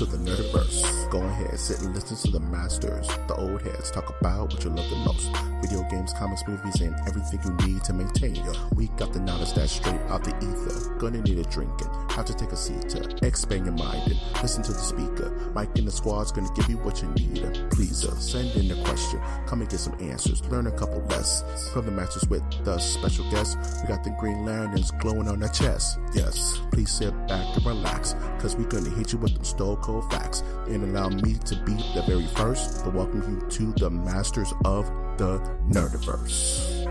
to the Nerdiverse. Go ahead, sit and listen to the masters, the old heads, talk about what you love the most. Video games, comics, movies, and everything you need to maintain. We got the knowledge that's straight out the ether. Gonna need a drink and have to take a seat to expand your mind and listen to the speaker. Mike and the squad's gonna give you what you need. And please send in a question, come and get some answers, learn a couple lessons from the masters with the special guests. We got the Green Lanterns glowing on their chest. Yes, please sit back and relax, cause we gonna hit you with them stone cold facts. And allow me to be the very first to welcome you to the masters of the Nerdiverse.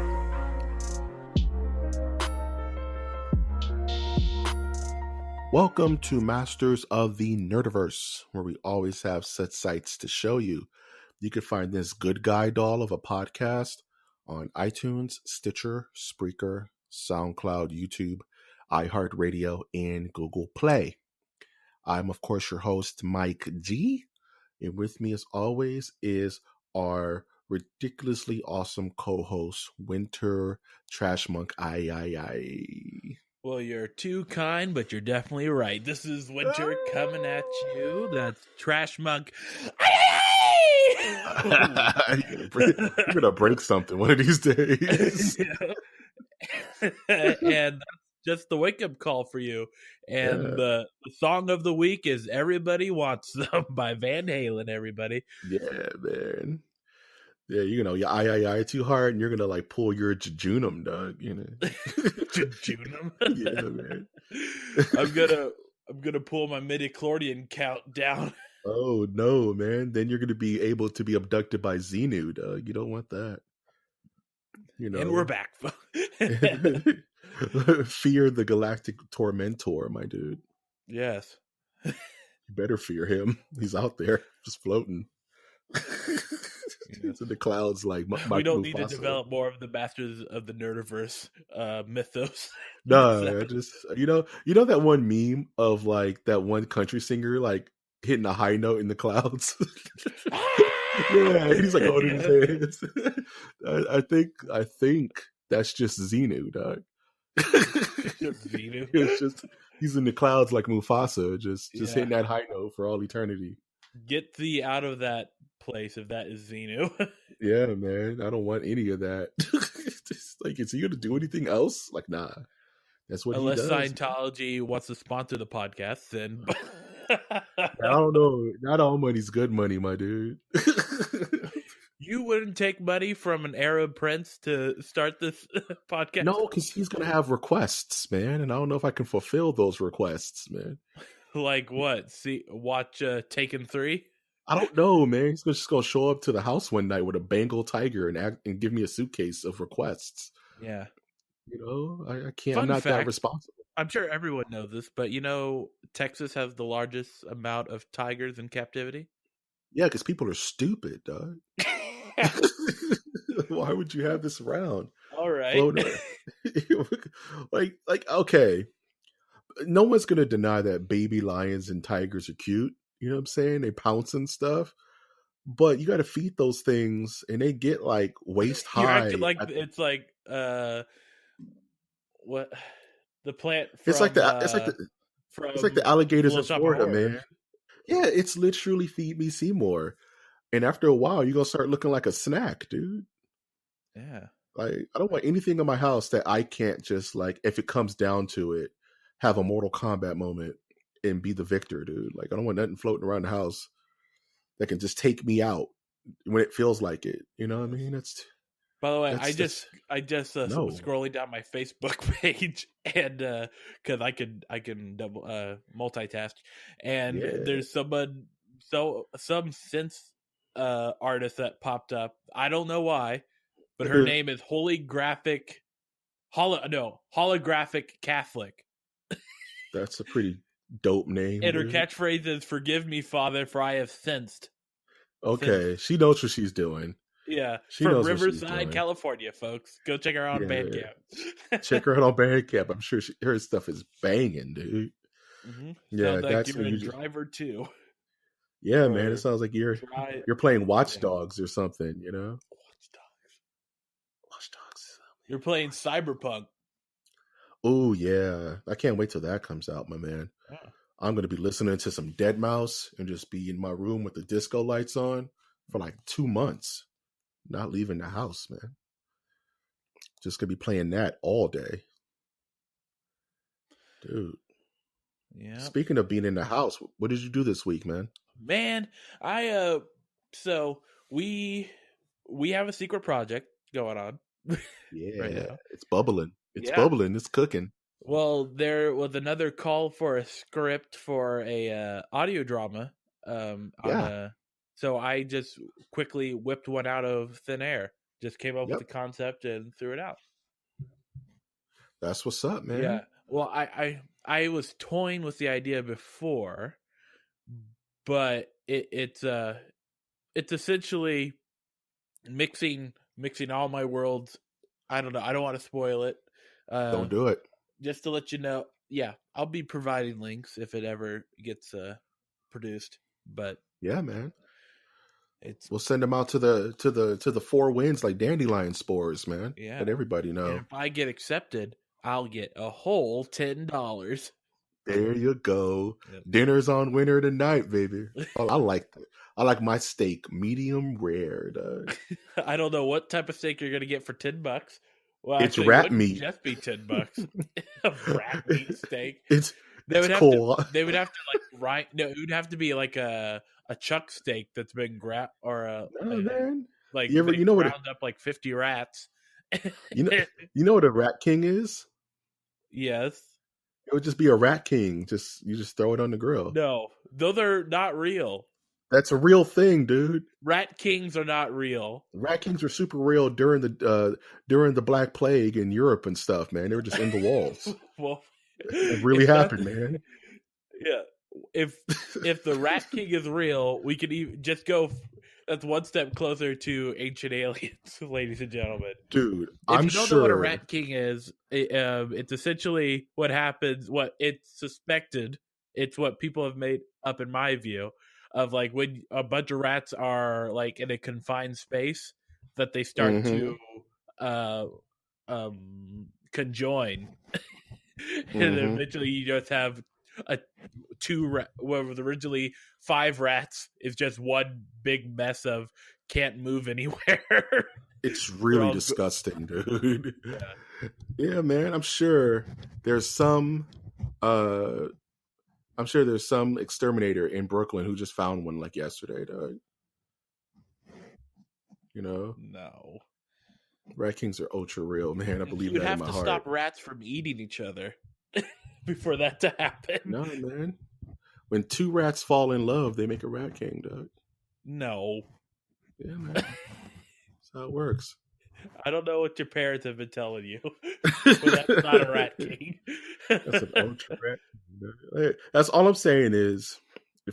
Welcome to Masters of the Nerdiverse, where we always have such sights to show you. You can find this good guy doll of a podcast on iTunes, Stitcher, Spreaker, SoundCloud, YouTube, iHeartRadio, and Google Play. I'm, of course, your host, Mike G. And with me, as always, is our ridiculously awesome co-host, Winter Trash Monk. Well, you're too kind, but you're definitely right. This is Winter coming at you. That's Trash Monk. You're gonna break something one of these days. And that's just the wake-up call for you. And the song of the week is Everybody Wants Them by Van Halen, everybody. Yeah, man. Yeah, you know, your I too hard, and you're gonna like pull your jejunum, dog. You know, jejunum. Yeah, man. I'm gonna pull my midi-chlorian count down. Oh no, man! Then you're gonna be able to be abducted by Xenu, dog. You don't want that. You know, and we're back. Fear the Galactic Tormentor, my dude. Yes. You better fear him. He's out there, just floating. It's in the clouds like we don't need to develop more of the Masters of the Nerdiverse mythos. No, just you know that one meme of like that one country singer like hitting a high note in the clouds. Yeah, he's like holding his hands. I think that's just Xenu, dog. Xenu. It's just he's in the clouds like Mufasa, just hitting that high note for all eternity. Get thee out of that place if that is Xenu. Yeah, man. I don't want any of that. Just, like, is he gonna do anything else? Like, nah. That's what Unless he does. Scientology wants to sponsor the podcast, then I don't know. Not all money's good money, my dude. You wouldn't take money from an Arab prince to start this podcast? No, because he's gonna have requests, man, and I don't know if I can fulfill those requests, man. Like what? See, watch Taken 3? I don't know, man. He's just gonna show up to the house one night with a Bengal tiger and give me a suitcase of requests. Yeah. You know, I can't. Fun I'm not fact, that responsible. I'm sure everyone knows this, but you know, Texas has the largest amount of tigers in captivity. Yeah, because people are stupid, dog. Why would you have this around? All right. like, okay. No one's gonna deny that baby lions and tigers are cute. You know what I'm saying? They pounce and stuff. But you got to feed those things, and they get like waist high. You're acting like it's like what the plant? From, it's like the alligators in Florida, man. Yeah, it's literally Feed Me Seymour, and after a while, you're gonna start looking like a snack, dude. Yeah, like I don't want anything in my house that I can't just like, if it comes down to it, have a Mortal Kombat moment and be the victor, dude. Like I don't want nothing floating around the house that can just take me out when it feels like it. You know what I mean? By the way, I just no. scrolling down my Facebook page, and because I can double multitask, and there's some synth artist that popped up. I don't know why, but her name is Holographic Catholic. That's a pretty dope name. And her catchphrase is "Forgive me, Father, for I have sensed." Okay, she knows what she's doing. Yeah, from Riverside, California, folks. Go check her out on Bandcamp. Check her out on Bandcamp. I'm sure her stuff is banging, dude. Mm-hmm. Yeah, sounds like that's you're a driver too. Yeah, man, it sounds like you're playing Watch Dogs or something. You know, Watch Dogs. You're playing Cyberpunk. Oh yeah, I can't wait till that comes out, my man. Yeah. I'm going to be listening to some Deadmau5 and just be in my room with the disco lights on for like 2 months. Not leaving the house, man. Just going to be playing that all day. Dude. Yeah. Speaking of being in the house, what did you do this week, man? Man, so we have a secret project going on. Yeah, right now. it's bubbling. It's bubbling. It's cooking. Well, there was another call for a script for a audio drama. So I just quickly whipped one out of thin air. Just came up with the concept and threw it out. That's what's up, man. Yeah. Well, I was toying with the idea before, but it's essentially mixing all my worlds. I don't know. I don't want to spoil it. Don't do it. Just to let you know, yeah, I'll be providing links if it ever gets produced. But yeah, man, we'll send them out to the 4 winds like dandelion spores, man. Yeah, let everybody know. And if I get accepted, I'll get a whole $10. There you go. Yep. Dinner's on Winner tonight, baby. Oh, I like my steak medium rare, dog. I don't know what type of steak you're gonna get for $10. Well, it's rat meat. Just be $10. A rat meat steak. They would have to like no, it would have to be like a chuck steak that's been or man. Like you know what round up like 50 rats. you know what a Rat King is? Yes. It would just be a Rat King. You just throw it on the grill. No, those are not real. That's a real thing, dude. Rat Kings are not real. Rat Kings were super real during the Black Plague in Europe and stuff, man. They were just in the walls. Well, it really happened, man. Yeah. If the Rat King is real, we could even just go. That's one step closer to Ancient Aliens, ladies and gentlemen. Dude, if you don't know what a Rat King is, it's essentially what happens. What it's suspected. It's what people have made up, in my view, of like when a bunch of rats are like in a confined space, that they start to conjoin, and then eventually you just have was originally 5 rats is just one big mess of can't move anywhere. It's really disgusting, dude. Yeah, man. I'm sure there's some exterminator in Brooklyn who just found one like yesterday, dog. You know? No. Rat Kings are ultra real, man. I believe that in my heart. You'd have to stop rats from eating each other before that to happen. No, man. When 2 rats fall in love, they make a Rat King, dog. No. Yeah, man. That's how it works. I don't know what your parents have been telling you, but that's not a Rat King. That's an ultra Rat King. That's all I'm saying is,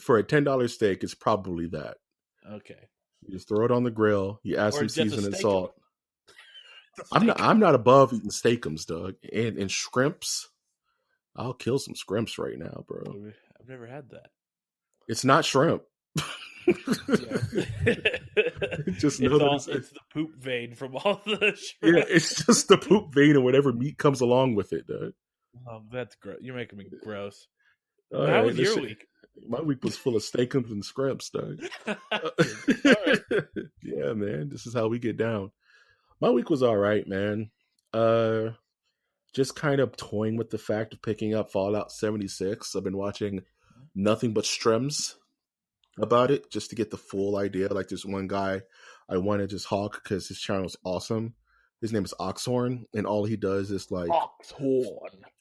for a $10 steak, it's probably that. Okay. You just throw it on the grill. You add some seasoning and salt. I'm not above eating steakums, dog, and shrimps. I'll kill some shrimps right now, bro. I've never had that. It's not shrimp. Just know it's the poop vein from all the shrimp. Yeah, it's just the poop vein and whatever meat comes along with it, dude. Oh, that's gross. You're making me gross. How was your week? My week was full of steakums and shrimps, dog. Right. Yeah, man. This is how we get down. My week was all right, man. Just kind of toying with the fact of picking up Fallout 76. I've been watching nothing but streams about it just to get the full idea. Like, there's one guy I want to just hawk because his channel is awesome. His name is Oxhorn, and all he does is like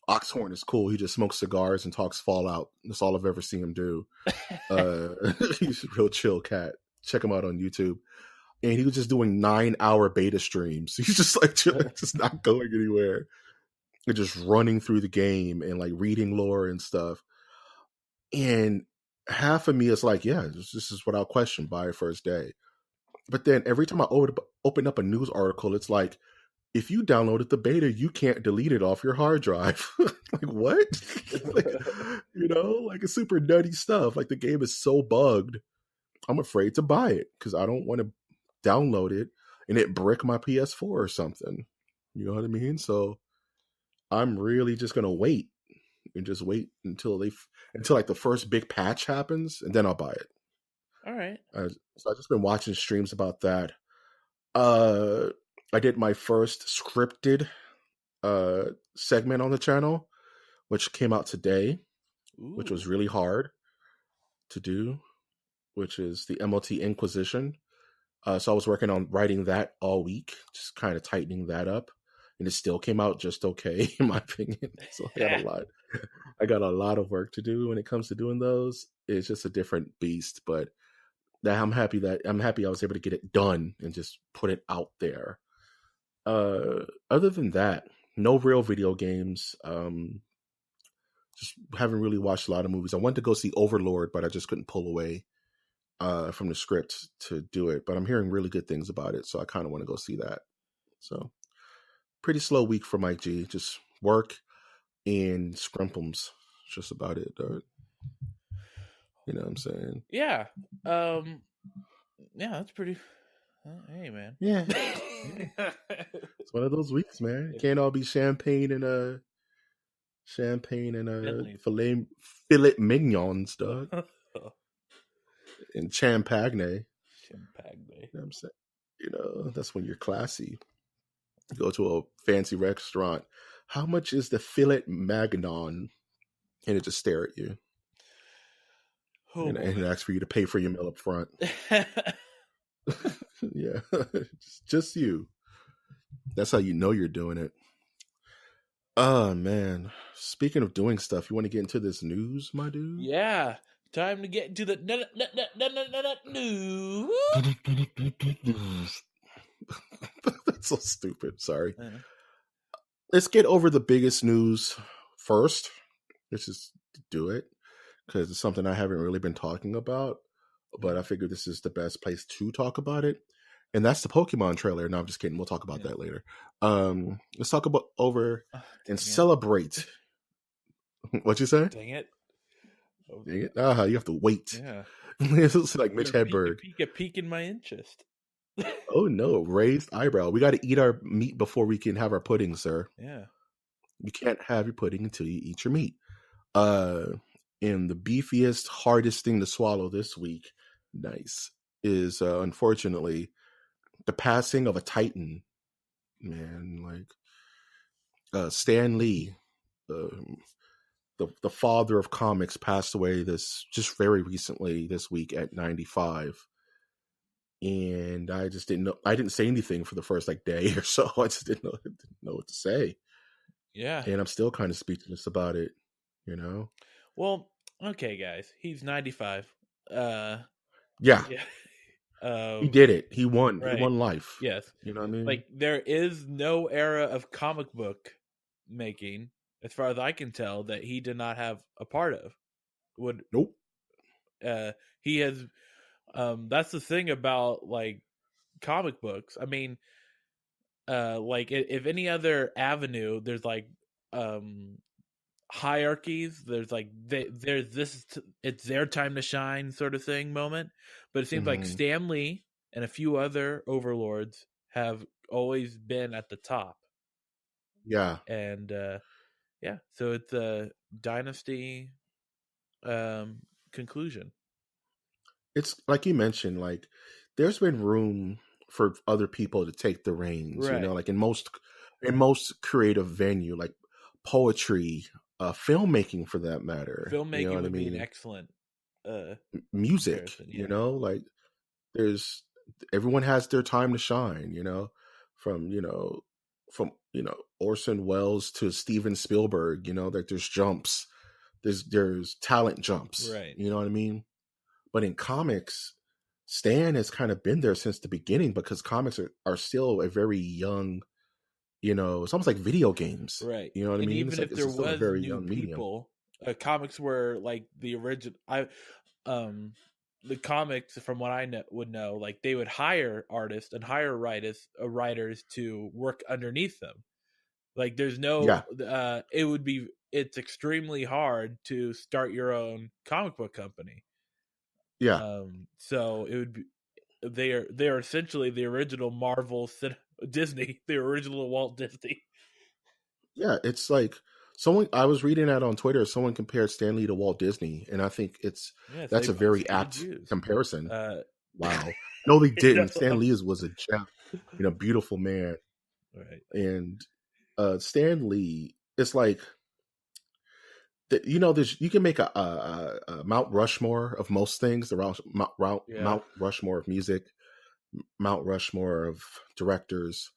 Oxhorn is cool. He just smokes cigars and talks Fallout. That's all I've ever seen him do. He's a real chill cat. Check him out on YouTube. And he was just doing 9-hour beta streams. He's just like chilling, just not going anywhere. And just running through the game and like reading lore and stuff. And half of me is like, yeah, this is without question by first day. But then every time I open up a news article, it's like, if you downloaded the beta, you can't delete it off your hard drive. Like, what? Like, like it's super nutty stuff. Like, the game is so bugged. I'm afraid to buy it because I don't want to download it and it brick my PS4 or something. You know what I mean? So I'm really just going to wait and just wait until like the first big patch happens, and then I'll buy it. All right. So I've just been watching streams about that. I did my first scripted segment on the channel, which came out today, which was really hard to do, which is the MLT Inquisition. So I was working on writing that all week, just kind of tightening that up, and it still came out just okay, in my opinion. So I got a lot of work to do when it comes to doing those. It's just a different beast, but I'm happy I was able to get it done and just put it out there. Other than that, no real video games. Just haven't really watched a lot of movies. I wanted to go see Overlord, but I just couldn't pull away from the script to do it. But I'm hearing really good things about it, so I kind of want to go see that. So, pretty slow week for Mike G. Just work and scrumpums. Just about it, dog. You know what I'm saying? Yeah. Yeah, that's pretty. Hey, man. Yeah. It's one of those weeks, man. It can't all be champagne and filet mignons, dog. And champagne. You know what I'm saying? You know, that's when you're classy. You go to a fancy restaurant. How much is the filet mignon? And it just stare at you. And ask for you to pay for your meal up front. Yeah. just you. That's how you know you're doing it. Oh, man. Speaking of doing stuff, you want to get into this news, my dude? Yeah. Time to get into the news. That's so stupid. Sorry. Let's get over the biggest news first. Let's just do it, because it's something I haven't really been talking about, but I figured this is the best place to talk about it. And that's the Pokemon trailer. No, I'm just kidding. We'll talk about that later. Let's talk about celebrate. What'd you say? Dang it. Dang it. You have to wait. Yeah. It's like Mitch Hedberg. Peek in my interest. Oh, no. Raised eyebrow. We got to eat our meat before we can have our pudding, sir. Yeah. You can't have your pudding until you eat your meat. And the beefiest, hardest thing to swallow this week, is unfortunately the passing of a titan, man. Like Stan Lee, the father of comics, passed away just very recently this week at 95. And I just didn't know. I didn't say anything for the first day or so. I just didn't know what to say. Yeah. And I'm still kind of speechless about it, you know? Well, okay, guys. He's 95. Yeah. He did it. He won. Right. He won life. Yes. You know what I mean? Like, there is no era of comic book making, as far as I can tell, that he did not have a part of. Nope. He has... that's the thing about comic books. I mean, if any other avenue, there's hierarchies. There's there's this, it's their time to shine sort of thing moment. But it seems like Stan Lee and a few other overlords have always been at the top. Yeah. And yeah, so it's a dynasty conclusion. It's like you mentioned, there's been room for other people to take the reins, right. You know, in most creative venue, like poetry, filmmaking for that matter. Filmmaking, you know would be an excellent music, yeah. You know, everyone has their time to shine, you know, from Orson Welles to Steven Spielberg, you know, there's jumps, there's talent jumps, right? You know what I mean? But in comics, Stan has kind of been there since the beginning, because comics are still a very young, you know, it's almost like video games, right? You know what I mean? Even if there was very new people, comics were the original. The comics, from what I would know, they would hire artists and hire writers to work underneath them. There's no, it's extremely hard to start your own comic book company. Yeah. So it would be, they are essentially the original Marvel Disney, the original Walt Disney. Yeah, it's I was reading that on Twitter. Someone compared Stan Lee to Walt Disney, and I think Yes, that's they a both very hated apt Jews. comparison. Wow. No, they You didn't. Stan know? Lee was a gem, beautiful man. Right. And Stan Lee, it's like, there's you can make a Mount Rushmore of most things. The Mount Rushmore of music, Mount Rushmore of directors,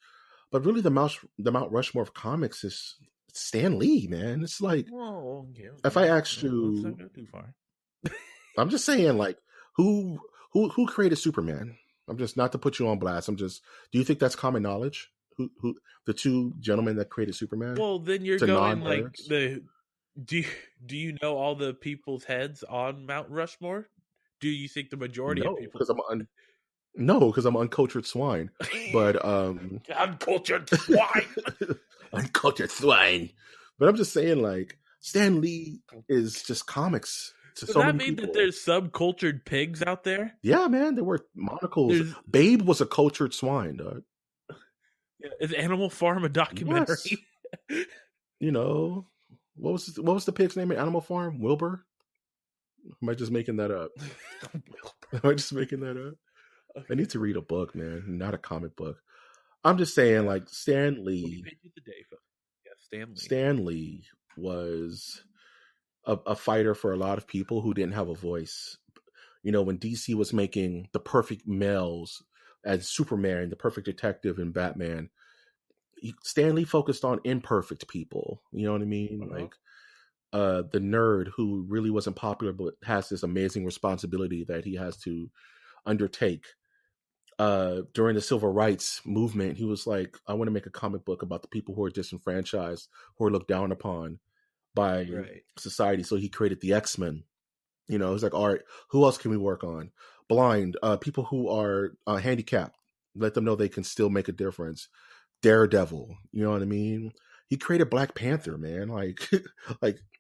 but really the Mount Rushmore of comics is Stan Lee, man. It's like, if I asked you, let's not go too far. I'm just saying, like, who created Superman? I'm just, not to put you on blast. Do you think that's common knowledge? Who the two gentlemen that created Superman? Well, then you're going like do you know all the people's heads on Mount Rushmore? Do you think the majority of people? Because I'm uncultured swine. But uncultured swine. Uncultured swine. But I'm just saying, like, Stan Lee is just comics. Does that mean that there's subcultured pigs out there? Yeah, man. There were monocles. Babe was a cultured swine, dog. Is Animal Farm a documentary? Yes. What was the pig's name in Animal Farm? Wilbur? Am I just making that up? Okay. I need to read a book, man, not a comic book. I'm just saying, like, Stan Lee. Stan Lee was a fighter for a lot of people who didn't have a voice. When DC was making the perfect males as Superman, the perfect detective, and Batman, Stan Lee focused on imperfect people. You know what I mean? Uh-huh. Like the nerd who really wasn't popular but has this amazing responsibility that he has to undertake. During the civil rights movement, he was like, I want to make a comic book about the people who are disenfranchised, who are looked down upon by society. So he created the X-Men. It's like, all right, who else can we work on? Blind, people who are handicapped, let them know they can still make a difference. Daredevil, you know what I mean? He created Black Panther, man. Like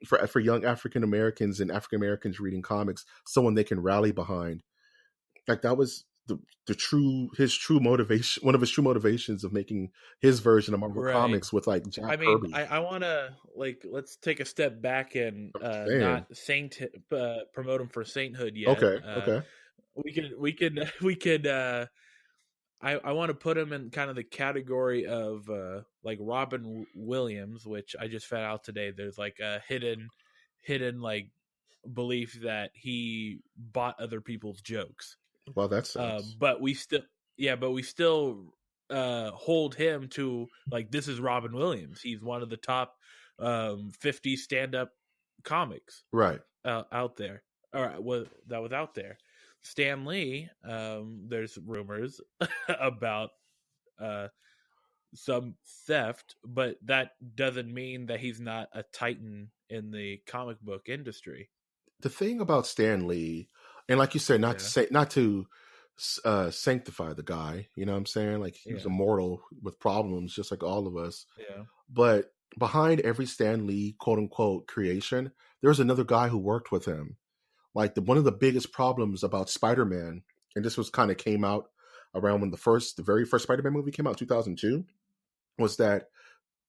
for young African Americans and African Americans reading comics, someone they can rally behind. Like, that was his true motivation, one of his true motivations of making his version of Marvel Comics with, like, Jack Kirby. I want to, like, let's take a step back and not promote him for sainthood yet. Okay. We could I want to put him in kind of the category of like Robin Williams, which I just found out today. There's like a hidden like belief that he bought other people's jokes. Well, that's but we still hold him to, like, this is Robin Williams. He's one of the top 50 stand-up comics out there. All right, that was out there. Stan Lee, there's rumors about some theft, but that doesn't mean that he's not a titan in the comic book industry. The thing about Stan Lee, and like you said, not to sanctify the guy, you know what I'm saying? Like, he was a mortal with problems, just like all of us. Yeah. But behind every Stan Lee, quote unquote, creation, there's another guy who worked with him. Like, one of the biggest problems about Spider-Man, and this was kind of came out around when the very first Spider-Man movie came out, 2002, was that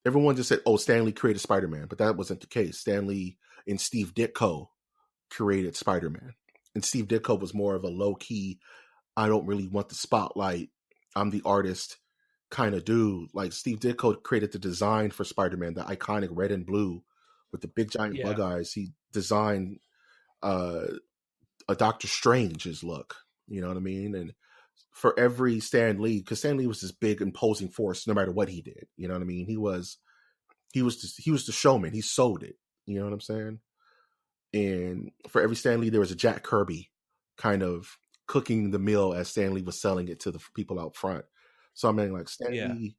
everyone just said, "Oh, Stan Lee created Spider-Man," but that wasn't the case. Stan Lee and Steve Ditko created Spider-Man, and Steve Ditko was more of a low-key, I don't really want the spotlight, I'm the artist kind of dude. Like, Steve Ditko created the design for Spider-Man, the iconic red and blue with the big giant bug eyes. He designed a Doctor Strange's look, you know what I mean? And for every Stan Lee, because Stan Lee was this big imposing force no matter what he did, you know what I mean? He was the showman. He sold it, you know what I'm saying? And for every Stan Lee, there was a Jack Kirby kind of cooking the meal as Stan Lee was selling it to the people out front. So I mean, like, Stan Lee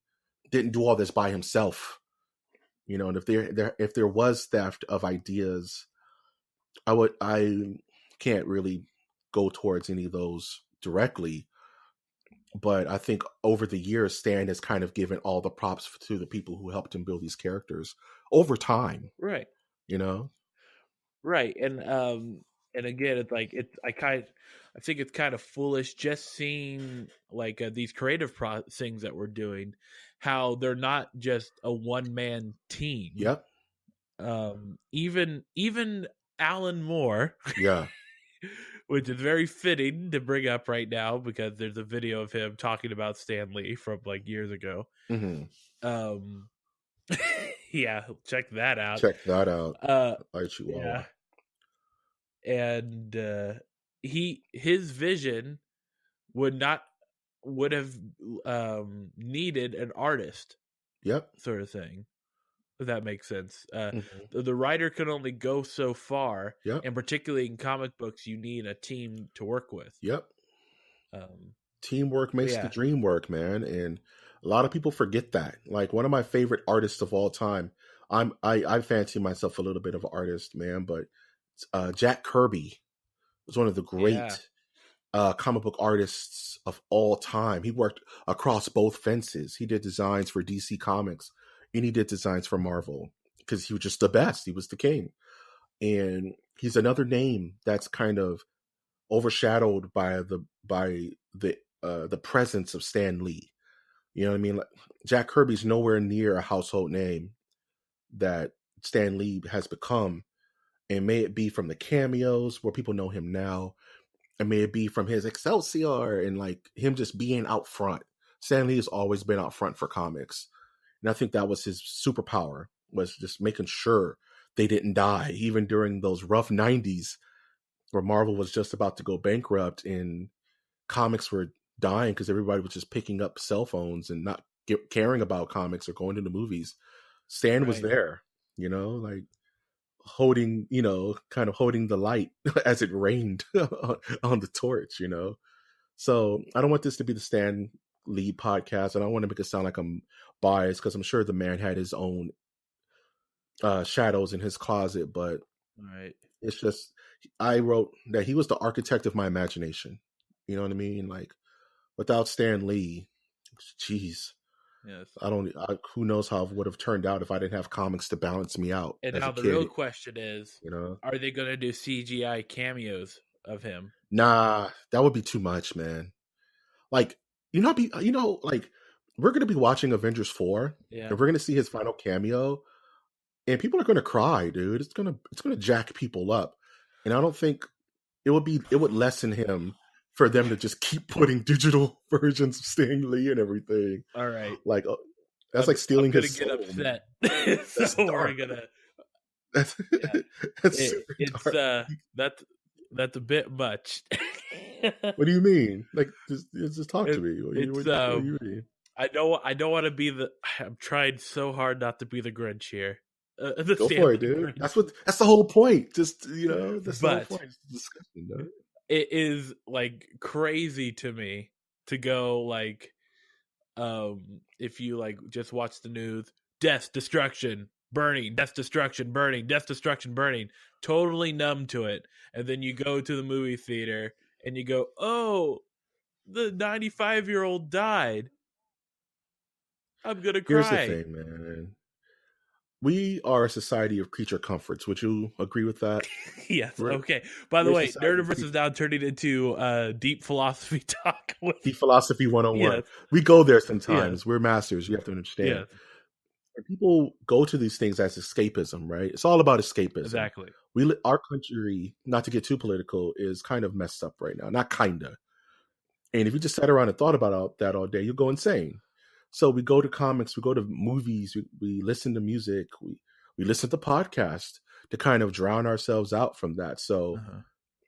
didn't do all this by himself, you know. And if there was theft of ideas, I can't really go towards any of those directly, but I think over the years, Stan has kind of given all the props to the people who helped him build these characters over time, right? You know, right? And again, it's like I think it's kind of foolish just seeing like these creative things that we're doing, how they're not just a one-man team. Yep. Even Alan Moore, Yeah. which is very fitting to bring up right now because there's a video of him talking about Stan Lee from like years ago. Mm-hmm. Um, yeah, check that out. Check that out. Yeah, and his vision would have needed an artist. Yep. Sort of thing. If that makes sense. Mm-hmm. The writer can only go so far, Yep. and particularly in comic books, you need a team to work with. Yep. Teamwork makes the dream work, man, and a lot of people forget that. Like one of my favorite artists of all time, I fancy myself a little bit of an artist, man, but Jack Kirby was one of the great comic book artists of all time. He worked across both fences. He did designs for DC Comics and he did designs for Marvel because he was just the best. He was the king. And he's another name that's kind of overshadowed by the presence of Stan Lee. You know what I mean? Like, Jack Kirby's nowhere near a household name that Stan Lee has become. And may it be from the cameos where people know him now, and may it be from his Excelsior and like him just being out front. Stan Lee has always been out front for comics. And I think that was his superpower, was just making sure they didn't die, even during those rough 90s where Marvel was just about to go bankrupt and comics were dying because everybody was just picking up cell phones and not caring about comics or going to the movies. Stan was there, you know, like holding, you know, kind of holding the light as it rained on the torch, you know. So I don't want this to be the Stan Lee podcast. I don't want to make it sound like I'm biased because I'm sure the man had his own shadows in his closet, but it's just, I wrote that he was the architect of my imagination. You know what I mean? Like without Stan Lee, geez. Yes. Who knows how it would have turned out if I didn't have comics to balance me out. And now the real question is, you know, are they going to do CGI cameos of him? Nah, that would be too much, man. Like, like we're going to be watching Avengers 4 and we're going to see his final cameo and people are going to cry, dude. It's going to jack people up. And I don't think it would lessen him for them to just keep putting digital versions of Stan Lee and everything. All right. Like, that's like stealing his soul. I'm going to get upset. So we're going to... That's a bit much. What do you mean? Like, just talk to me. What do you mean? I don't want to be I'm trying so hard not to be the Grinch here. Go for it, dude. Grinch. That's the whole point. Just, you know, that's the whole point. It's disgusting, though. It is like crazy to me to go like, if you like just watch the news, death, destruction, burning, death, destruction, burning, death, destruction, burning, totally numb to it. And then you go to the movie theater and you go, oh, the 95-year-old died. I'm going to cry. Here's the thing, man. We are a society of creature comforts. Would you agree with that? Yes. Okay. By the way, Nerdiverse is now turning into deep philosophy talk. Deep philosophy 101. Yes. We go there sometimes. Yes. We're masters. You have to understand. Yes. People go to these things as escapism, right? It's all about escapism. Exactly. Our country, not to get too political, is kind of messed up right now. Not kinda. And if you just sat around and thought about that all day, you'll go insane. So we go to comics, we go to movies, we listen to music, we listen to podcasts to kind of drown ourselves out from that. So,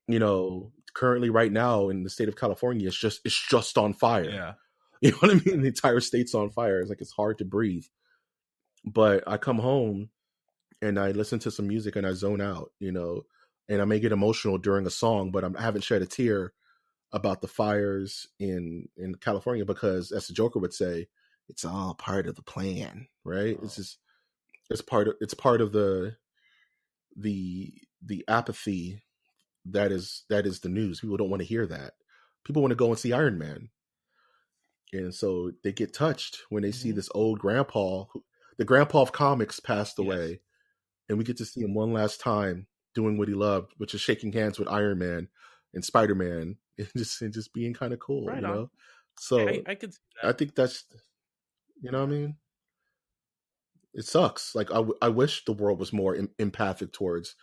you know, currently right now in the state of California, it's just on fire. Yeah. You know what I mean? The entire state's on fire. It's like, it's hard to breathe. But I come home and I listen to some music and I zone out, you know, and I may get emotional during a song, but I haven't shed a tear about the fires in California because, as the Joker would say, it's all part of the plan, right? Oh. It's part of the apathy that is the news. People don't want to hear that. People want to go and see Iron Man. And so they get touched when they see this old grandpa, the grandpa of comics passed away, and we get to see him one last time doing what he loved, which is shaking hands with Iron Man and Spider-Man and just being kind of cool, right, you know? So I could see that. I think that's, you know what I mean? It sucks. Like I wish the world was more empathic towards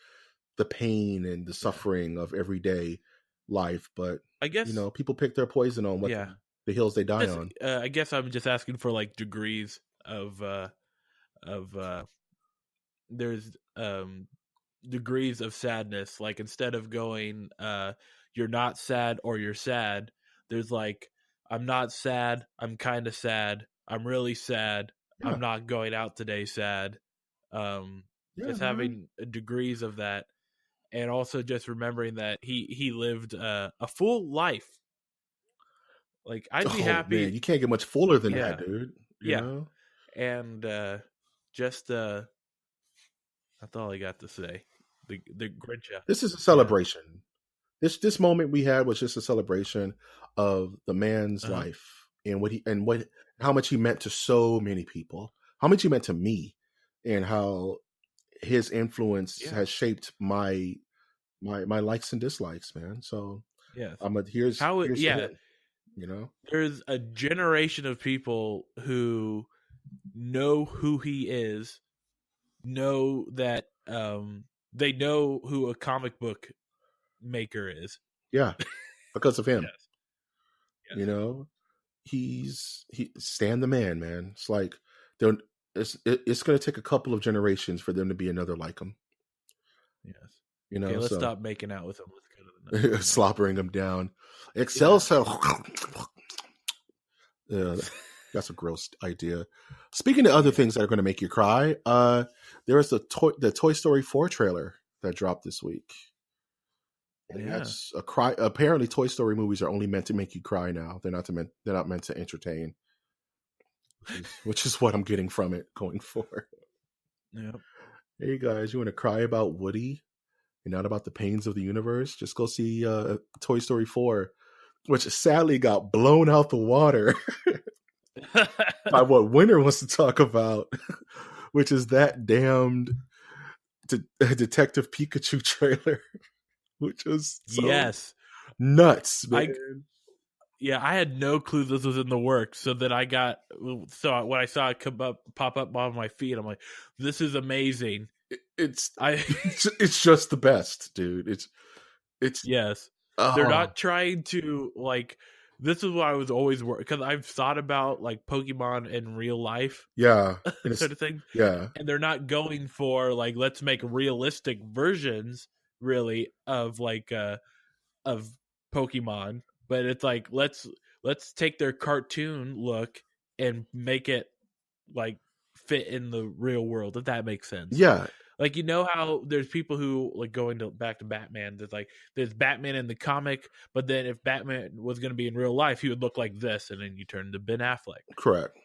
the pain and the Yeah. suffering of everyday life, but I guess people pick their poison on what yeah. the hills they die Just on. I guess I'm just asking for like degrees of there's degrees of sadness. Like instead of going you're not sad or you're sad, there's like I'm not sad, I'm kind of sad, I'm really sad, Yeah, I'm not going out today sad. yeah, Just man. having degrees of that, and also just remembering that he lived a full life. Like I'd be Oh man, happy. you can't get much fuller than that, Yeah, dude. You yeah, know, and just that's all I got to say. The Grincha. this is a Yeah. celebration. This moment we had was just a celebration of the man's Uh-huh. life and what how much he meant to so many people, how much he meant to me, and how his influence Yeah. has shaped my likes and dislikes, man. So Yes. here's How it, here's to yeah, him, you know. there's a generation of people who know who he is, know that they know who a comic book maker is. Yeah, because of him, Yes. you Yes. know. He Stan the man, man. It's like they're it's going to take a couple of generations for them to be another like him, Yes. you Okay, know. let's So stop making out with him. Let's go to the next. slobbering him down. Yeah. Excelsior. Yeah, that's a gross idea. Speaking of other things that are going to make you cry, there was the Toy Story 4 trailer that dropped this week. And Yeah. that's a cry. Apparently, Toy Story movies are only meant to make you cry now. They're not meant to entertain, which is what I'm getting from it going forward. Yeah. Hey guys, you want to cry about Woody and not about the pains of the universe? Just go see Toy Story 4, which sadly got blown out the water by what Winter wants to talk about, which is that damned Detective Pikachu trailer, which was so Yes. nuts, man. I had no clue this was in the works. So then when I saw it pop up on my feed, I'm like, this is amazing. It's just the best, dude. It's Yes. They're not trying to like. This is what I was always worried because I've thought about like Pokemon in real life, yeah, sort of thing. Yeah, And they're not going for like let's make realistic versions really of like of Pokemon, but it's like let's take their cartoon look and make it like fit in the real world, if that makes sense. yeah. Like, you know how there's people who like back to Batman. There's Batman in the comic, but then if Batman was going to be in real life, he would look like this, and then you turn to Ben Affleck. Correct.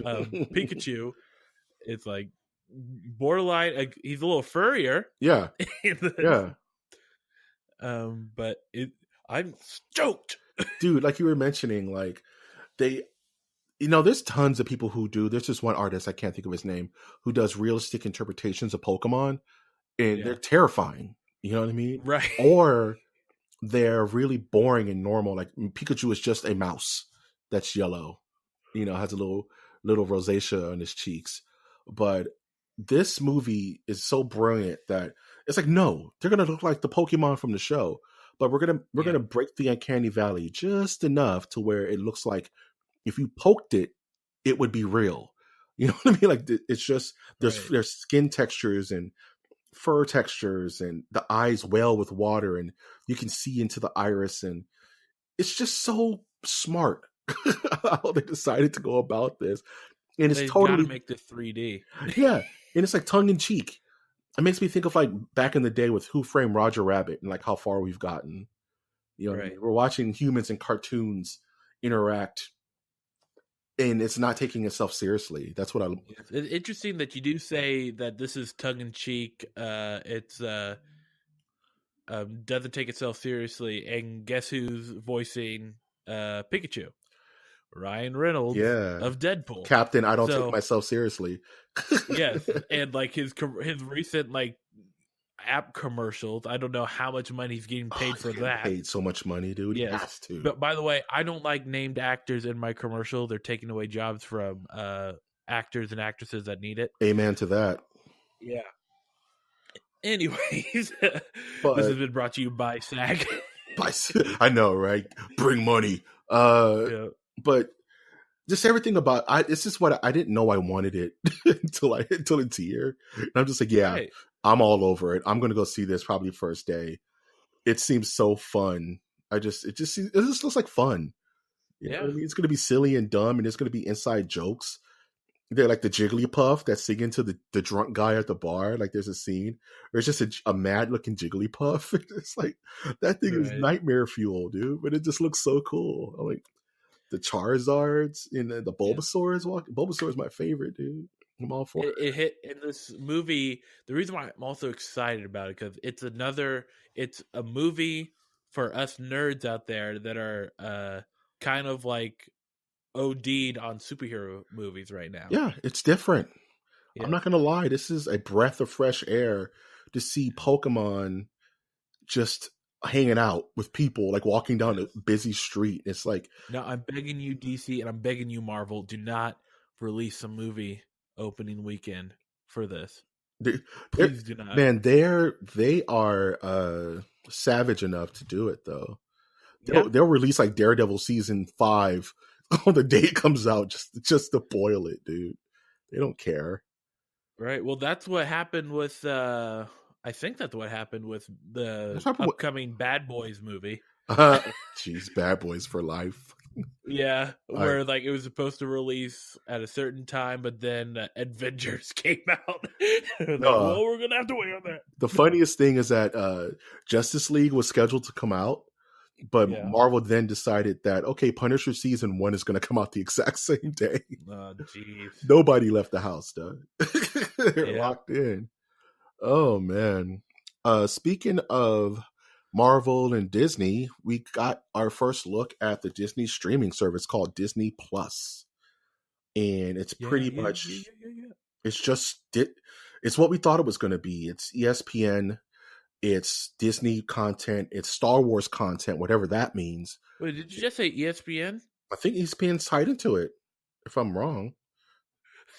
Pikachu, it's like borderline. Like, he's a little furrier. Yeah, yeah. But I'm stoked, dude. Like you were mentioning, like there's tons of people who do. There's just one artist, I can't think of his name, who does realistic interpretations of Pokemon, and they're terrifying. You know what I mean? right? Or they're really boring and normal. Like Pikachu is just a mouse that's yellow. Has a little rosacea on his cheeks. But this movie is so brilliant that it's like, no, they're gonna look like the Pokemon from the show, but we're gonna break the uncanny valley just enough to where it looks like if you poked it, it would be real. You know what I mean? Like it's just there's skin textures and fur textures, and the eyes well with water, and you can see into the iris, and it's just so smart how they decided to go about this. And it's totally make this 3D. Yeah, and it's like tongue in cheek. It makes me think of like back in the day with Who Framed Roger Rabbit and like how far we've gotten. What I mean? We're watching humans and cartoons interact, and it's not taking itself seriously. That's what I. It's interesting that you do say that this is tongue in cheek. It's doesn't take itself seriously, and guess who's voicing Pikachu? Ryan Reynolds of Deadpool. Captain, I don't take myself seriously. Yes, and like his recent like app commercials. I don't know how much money he's getting paid for that. Paid so much money, dude. Yes. He has to. But by the way, I don't like named actors in my commercial. They're taking away jobs from actors and actresses that need it. Amen to that. Yeah. Anyways, this But has been brought to you by SAG. I know, right? Bring money. Yeah. But just everything about it's just what I didn't know I wanted it until it's here. And I'm just like, yeah, Right. I'm all over it. I'm gonna go see this probably first day. It seems so fun. It just looks like fun. You know what I mean? It's gonna be silly and dumb, and it's gonna be inside jokes. They're like the Jigglypuff that's singing to the drunk guy at the bar. Like there's a scene where it's just a mad looking Jigglypuff. It's like that thing is nightmare fuel, dude. But it just looks so cool. I'm like the Charizards and the Bulbasaurs. Bulbasaur is my favorite, dude. I'm all for it. It hit in this movie. The reason why I'm also excited about it because it's a movie for us nerds out there that are kind of like OD'd on superhero movies right now. Yeah, it's different. Yeah. I'm not gonna lie. This is a breath of fresh air to see Pokemon just hanging out with people, like walking down a busy street. It's like, no, I'm begging you, DC, and I'm begging you, Marvel, do not release a movie opening weekend for this. Please do not. Man, they are savage enough to do it though. They'll release like Daredevil season 5 on the day it comes out just to boil it, dude. They don't care. Right. Well, that's what happened with I think that's what happened with the upcoming Bad Boys movie. Jeez, Bad Boys for life. Yeah, where like it was supposed to release at a certain time, but then Avengers came out. Well, we're gonna have to wait on that. The funniest thing is that Justice League was scheduled to come out, but Marvel then decided that okay, Punisher season 1 is gonna come out the exact same day. Oh, jeez. Nobody left the house, though. They're locked in. Oh man. Speaking of Marvel and Disney, we got our first look at the Disney streaming service called Disney Plus. And it's pretty much it's just it's what we thought it was going to be. It's ESPN, it's Disney content, it's Star Wars content, whatever that means. Wait, did you just say ESPN? I think ESPN's tied into it, if I'm wrong.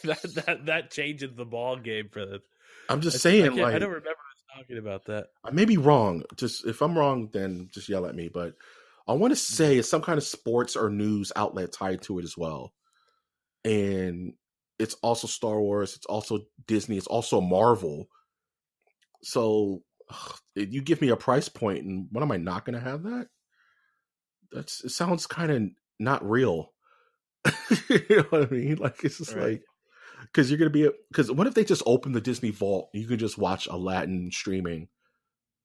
That changes the ball game for this. I'm just saying, I don't remember us talking about that. I may be wrong. Just if I'm wrong, then just yell at me. But I want to say it's some kind of sports or news outlet tied to it as well. And it's also Star Wars. It's also Disney. It's also Marvel. So you give me a price point, and what am I not going to have that? It sounds kind of not real. You know what I mean? Like it's just like. Because you're going to be, because what if they just open the Disney Vault? You can just watch Aladdin streaming,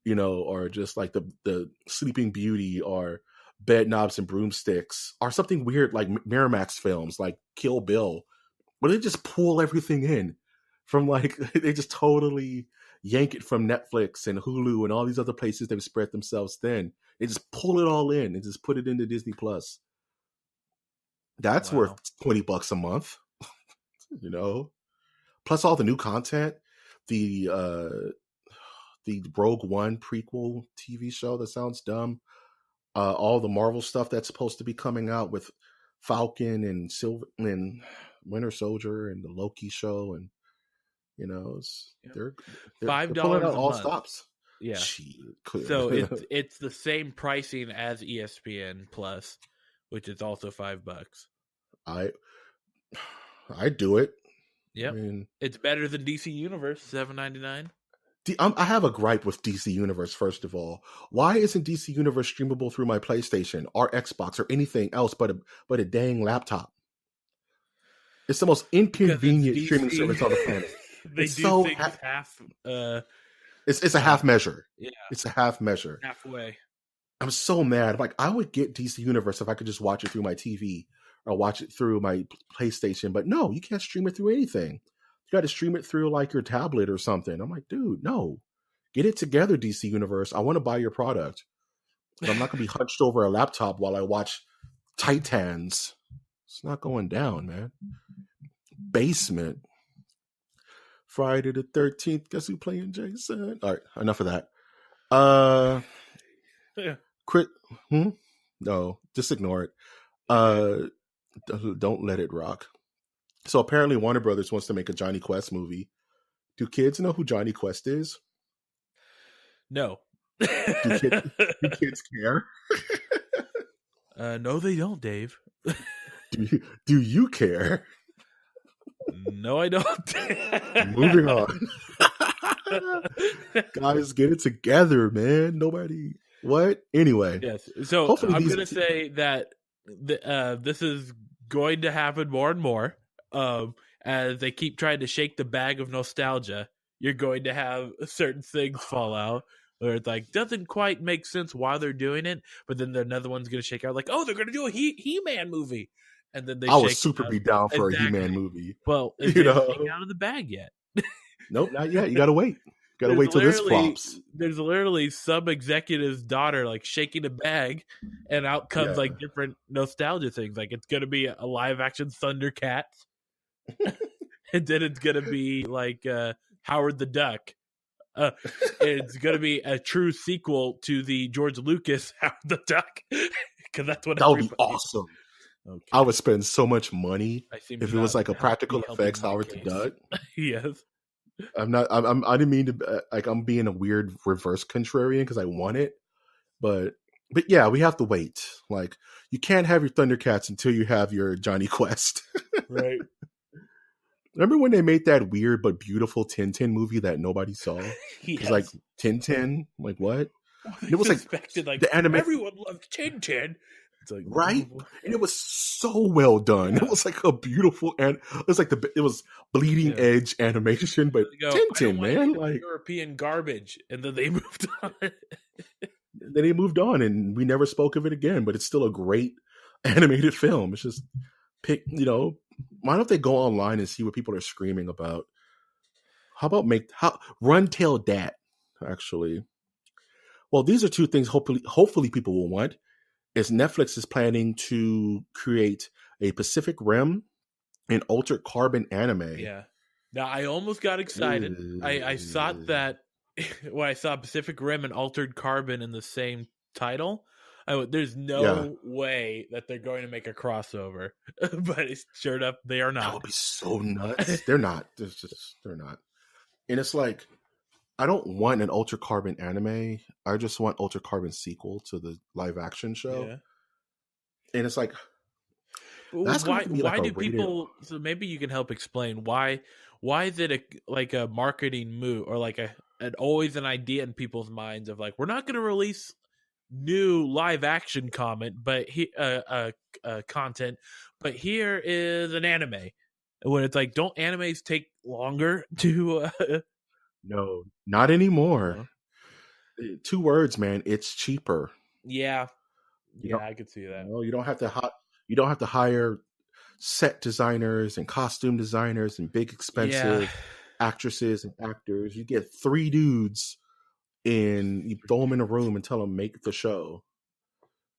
you know, or just like the Sleeping Beauty or Bed Knobs and Broomsticks or something weird like Miramax films like Kill Bill, where they just pull everything in from like, they just totally yank it from Netflix and Hulu and all these other places they've spread themselves thin. They just pull it all in and just put it into Disney Plus. That's worth $20 a month. You know, plus all the new content, the Rogue One prequel TV show that sounds dumb, all the Marvel stuff that's supposed to be coming out with Falcon and Winter Soldier and the Loki show, and you know, they're $5 pulling out all month. Stops. Yeah, so it's the same pricing as ESPN Plus, which is also $5. I'd do it. Yeah, I mean, it's better than DC Universe, $7.99. I have a gripe with DC Universe. First of all, why isn't DC Universe streamable through my PlayStation or Xbox or anything else but a dang laptop? It's the most inconvenient streaming service on the planet. They it's do so things half. It's a half measure. Yeah, it's a half measure. Halfway. I'm so mad. Like I would get DC Universe if I could just watch it through my TV. Or watch it through my PlayStation, but no, you can't stream it through anything. You got to stream it through like your tablet or something. I'm like, dude, no, get it together, DC Universe. I want to buy your product, but I'm not gonna be hunched over a laptop while I watch Titans. It's not going down, man. Basement. Friday the 13th. Guess who playing Jason? All right, enough of that. Yeah. Quit. No, just ignore it. Don't let it rock. So apparently Warner Brothers wants to make a Johnny Quest movie. Do kids know who Johnny Quest is? No. Do kids care? No, they don't, Dave. Do you care? No, I don't. Moving on. Guys, get it together, man. Nobody. What? Anyway. Yes. So hopefully I'm going to say that this is going to happen more and more as they keep trying to shake the bag of nostalgia. You're going to have certain things fall out where it's like doesn't quite make sense why they're doing it, but then another one's going to shake out like, oh, they're going to do a He-Man movie, and then I would super be down for a He-Man movie. Well, it's out of the bag yet. Nope, not yet. You got to wait. Got to wait till this flops. There's literally some executive's daughter like shaking a bag, and out comes like different nostalgia things. Like it's gonna be a live action Thundercats, and then it's gonna be like Howard the Duck. It's gonna be a true sequel to the George Lucas Howard the Duck, because that's what that would be awesome. Okay. I would spend so much money if it was like a practical effects Howard the Duck. Yes. I didn't mean to, like, I'm being a weird reverse contrarian because I want it, but yeah, we have to wait. Like, you can't have your Thundercats until you have your Johnny Quest. Right. Remember when they made that weird but beautiful Tintin movie that nobody saw? Yes. It was like Tintin, like what? It was like the anime. Everyone loved Tintin. It's like, right, and it was so well done. Yeah. It was like a beautiful, and it was like it was bleeding edge animation, but Tintin, man, like European garbage, and then they moved on. Then they moved on, and we never spoke of it again. But it's still a great animated film. It's just why don't they go online and see what people are screaming about? How about Run Tail Dat? Actually, well, these are two things. Hopefully, people will want. Is Netflix is planning to create a Pacific Rim and Altered Carbon anime. Yeah. Now, I almost got excited. I thought that when I saw Pacific Rim and Altered Carbon in the same title, there's no way that they're going to make a crossover. But it's sure enough, they are not. That would be so nuts. They're not. They're not. And it's like, I don't want an Altered Carbon anime. I just want Altered Carbon sequel to the live action show. Yeah. And it's like, that's why do people? So maybe you can help explain why is it a marketing move or like always an idea in people's minds of like, we're not going to release new live action content, but here is an anime. When it's like, don't animes take longer to? No, not anymore. 2 words, man. It's cheaper. Yeah, I could see that. You don't have to hire set designers and costume designers and big expensive actresses and actors. You get 3 dudes and you throw them in a room and tell them make the show.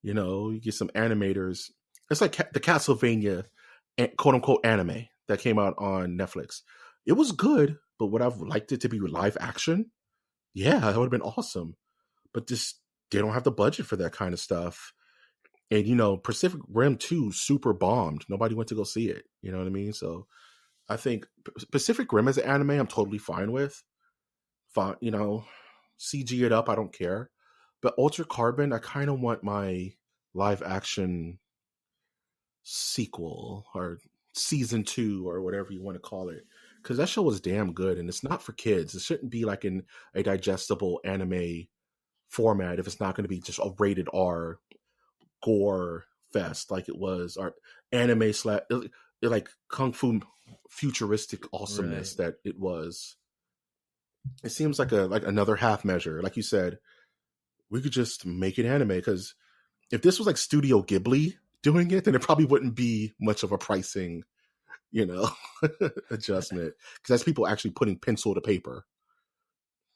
You get some animators. It's like the Castlevania quote unquote anime that came out on Netflix. It was good. But would I've liked it to be live action? Yeah, that would have been awesome. But they don't have the budget for that kind of stuff. And, Pacific Rim 2 super bombed. Nobody went to go see it. You know what I mean? So I think Pacific Rim as an anime, I'm totally fine with. Fine, CG it up, I don't care. But Altered Carbon, I kind of want my live action sequel or season 2 or whatever you want to call it. Because that show was damn good, and it's not for kids. It shouldn't be like in a digestible anime format if it's not going to be just a rated R gore fest like it was, or anime like kung fu futuristic awesomeness that it was. It seems like another half measure. Like you said, we could just make it anime, because if this was like Studio Ghibli doing it, then it probably wouldn't be much of a pricing adjustment, because that's people actually putting pencil to paper,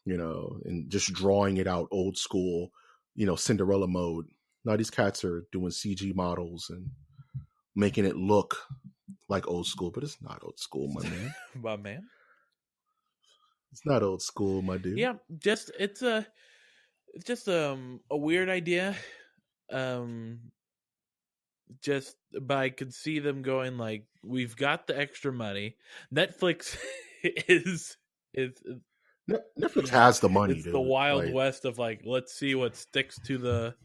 and just drawing it out old school, Cinderella mode. Now these cats are doing CG models and making it look like old school, but it's not old school, my man. My man. It's not old school, my dude. Yeah, it's just a weird idea. but I could see them going like, we've got the extra money. Netflix is Netflix has the money, it's dude. the Wild Like, West of like, let's see what sticks to the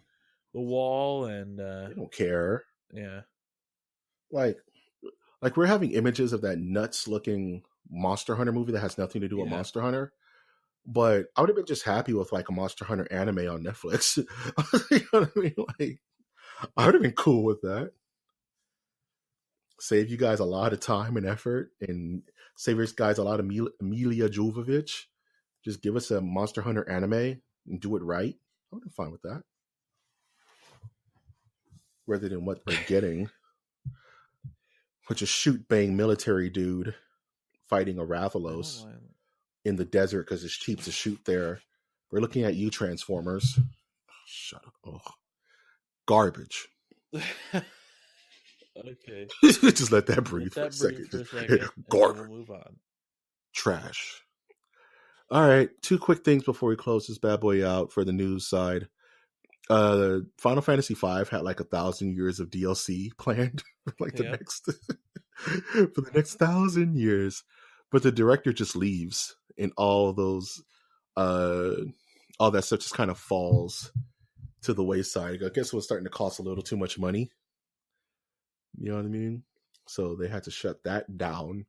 wall, and they don't care. yeah. Like we're having images of that nuts looking Monster Hunter movie that has nothing to do with Yeah. Monster Hunter. But I would have been just happy with like a Monster Hunter anime on Netflix. You know what I mean? Like, I would have been cool with that. Save you guys a lot of time and effort, and save you guys a lot of Emilia Jovovich. Just give us a Monster Hunter anime and do it right. I would have been fine with that. Rather than what we're getting, which is shoot bang military dude fighting a Rathalos in the desert because it's cheap to shoot there. We're looking at you, Transformers. Shut up. Oh. Garbage. Okay. Just let that breathe for a second. Garbage. We'll move on. Trash. All right. 2 quick things before we close this bad boy out for the news side. Final Fantasy V had like 1,000 years of DLC planned for like the next for the next 1,000 years, but the director just leaves, and all those all that stuff just kind of falls to the wayside. I guess it was starting to cost a little too much money. You know what I mean? So they had to shut that down,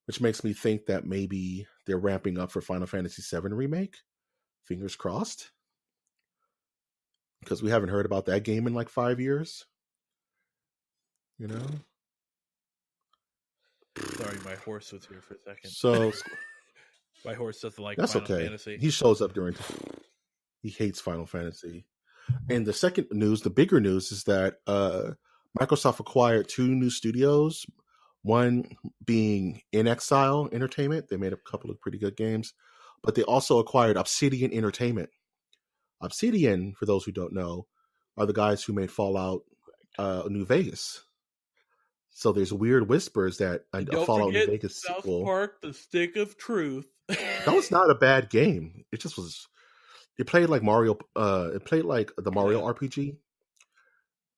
which makes me think that maybe they're ramping up for Final Fantasy VII Remake. Fingers crossed. Because we haven't heard about that game in like 5 years. You know? Sorry, my horse was here for a second. So my horse doesn't like that's Final okay. Fantasy. He shows up during. He hates Final Fantasy. And the second news, the bigger news, is that Microsoft acquired 2 new studios. One being In Exile Entertainment. They made a couple of pretty good games, but they also acquired Obsidian Entertainment. Obsidian, for those who don't know, are the guys who made Fallout New Vegas. So there's weird whispers that a Fallout New Vegas South sequel. Park: The Stick of Truth. That was not a bad game. It just was. It played like Mario. It played like the Mario RPG.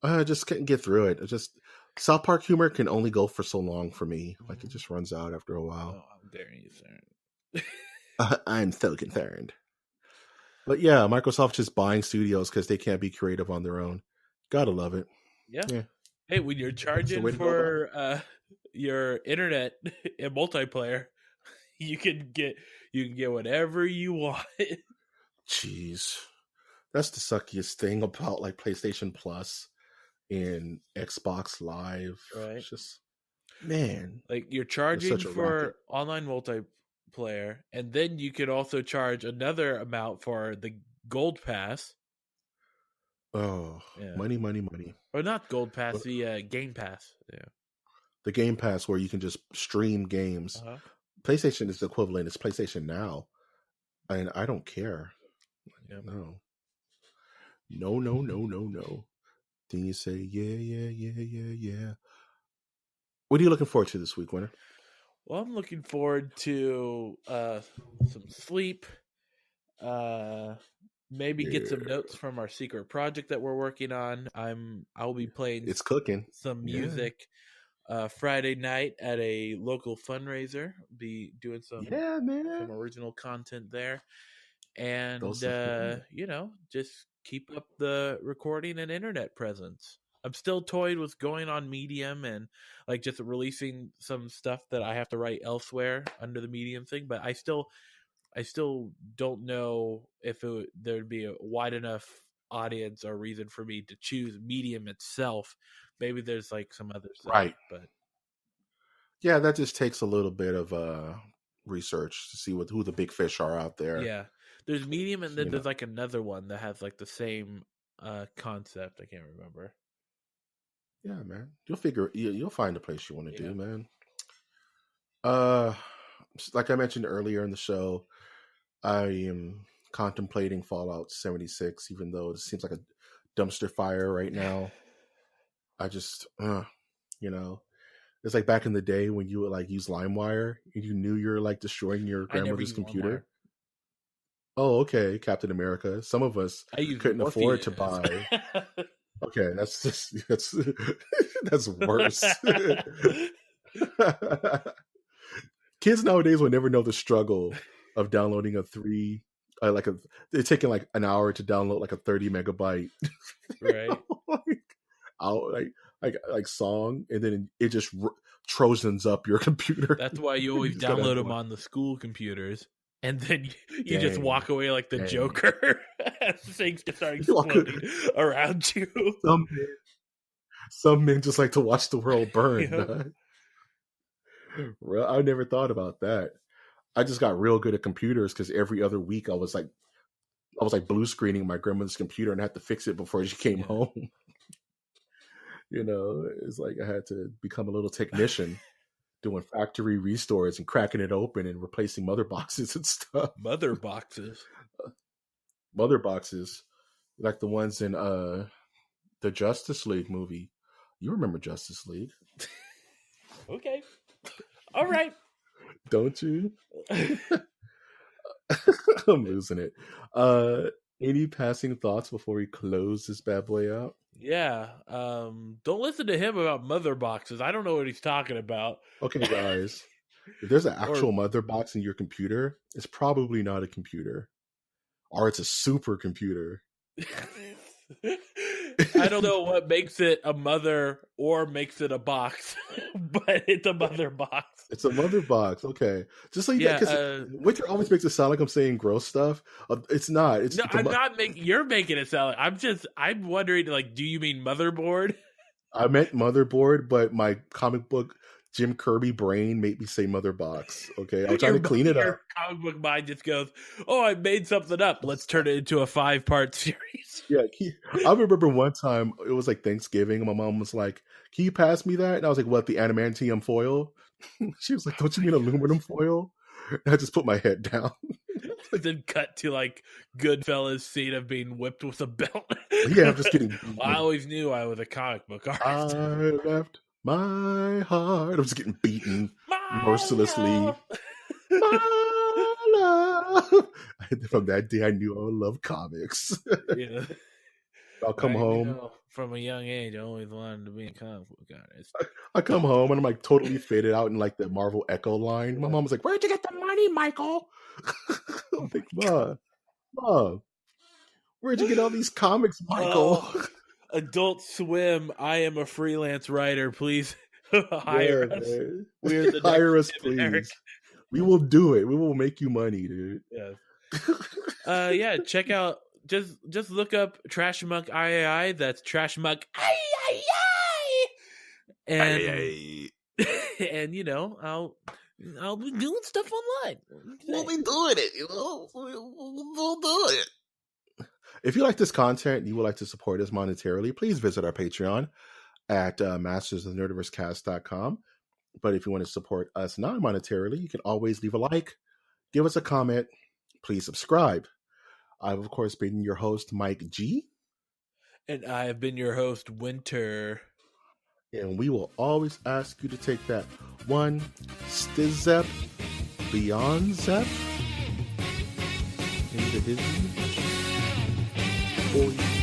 I just couldn't get through it. It just South Park humor can only go for so long for me. Like it just runs out after a while. Oh, how dare you, sir? I'm so concerned. But yeah, Microsoft just buying studios because they can't be creative on their own. Gotta love it. Yeah. Hey, when you're charging for your internet and multiplayer, you can get whatever you want. Jeez, that's the suckiest thing about like PlayStation Plus and Xbox Live. Right? It's just, man, like you're charging for online multiplayer, and then you could also charge another amount for the Gold Pass. Oh, yeah. Money. Or not Gold Pass, the Game Pass. Yeah, the Game Pass where you can just stream games. Uh-huh. PlayStation is the equivalent. It's PlayStation Now, and I don't care. Yep. No. Then you say, yeah. What are you looking forward to this week, Winter? Well, I'm looking forward to some sleep. Maybe get some notes from our secret project that we're working on. I'll be playing. It's cooking. Some music Friday night at a local fundraiser. Be doing some original content there, and just keep up the recording and internet presence. I'm still toyed with going on Medium and like just releasing some stuff that I have to write elsewhere under the Medium thing, but I still don't know if there'd be a wide enough audience or reason for me to choose Medium itself. Maybe there's like some other stuff, right? But yeah, that just takes a little bit of research to see who the big fish are out there. Yeah, there's Medium, and then there's like another one that has like the same concept. I can't remember. Yeah, man, you'll find a place you want to do, man. Like I mentioned earlier in the show, I am contemplating Fallout 76, even though it seems like a dumpster fire right now. I just, it's like back in the day when you would like use LimeWire and you knew you were like destroying your grandmother's computer. LimeWire. Oh, okay, Captain America. Some of us couldn't afford to buy. Okay, that's worse. Kids nowadays will never know the struggle of downloading they're taking like an hour to download like a 30 megabyte, right? like song, and then it just trojans up your computer. That's why you always download them on the school computers, and then you just walk away like the Joker as things just start exploding around you. Some men just like to watch the world burn. I never thought about that. I just got real good at computers because every other week I was like blue screening my grandmother's computer and had to fix it before she came home. It's like I had to become a little technician doing factory restores and cracking it open and replacing mother boxes and stuff. Mother boxes, like the ones in the Justice League movie. You remember Justice League? Okay. All right. Don't you? I'm losing it. Any passing thoughts before we close this bad boy out? Yeah. Don't listen to him about mother boxes. I don't know what he's talking about. Okay, guys. If there's an actual mother box in your computer, it's probably not a computer. Or it's a supercomputer. I don't know what makes it a mother or makes it a box, but it's a mother box. It's a mother box. Okay. Just like that, because Winter always makes it sound like I'm saying gross stuff. It's not. I'm not making. You're making it sound like I'm wondering. Like, do you mean motherboard? I meant motherboard, but my comic book Jim Kirby brain made me say mother box. Okay, I'm trying to clean it up. Comic book mind just goes, "Oh, I made something up. Let's turn it into a 5-part series." Yeah, I remember one time it was like Thanksgiving, and my mom was like, "Can you pass me that?" And I was like, "What? The adamantium foil?" She was like, "Don't you mean aluminum foil?" And I just put my head down. Then cut to like Goodfellas scene of being whipped with a belt. Yeah, I'm just kidding. I always knew I was a comic book artist. I left my heart. I'm just getting beaten mercilessly. My love. From that day, I knew I would love comics. Yeah. I'll come home. From a young age, I always wanted to be a comic book artist. I come home and I'm like totally faded out in like the Marvel Echo line. My mom was like, "Where'd you get the money, Michael?" I'm like, Mom, where'd you get all these comics, Michael? Adult Swim, I am a freelance writer. Please hire us. We're the hire us, please. Eric. We will do it. We will make you money, dude. Yeah. Yeah. Check out. Just look up Trash Monk III. That's Trash Monk III. And and I'll be doing stuff online. We'll be doing it. We'll do it. If you like this content and you would like to support us monetarily, please visit our Patreon at mastersofnerdiversecast.com. But if you want to support us non-monetarily, you can always leave a like, give us a comment, please subscribe. I've, of course, been your host, Mike G. And I have been your host, Winter. And we will always ask you to take that one step beyond Zep into his for you.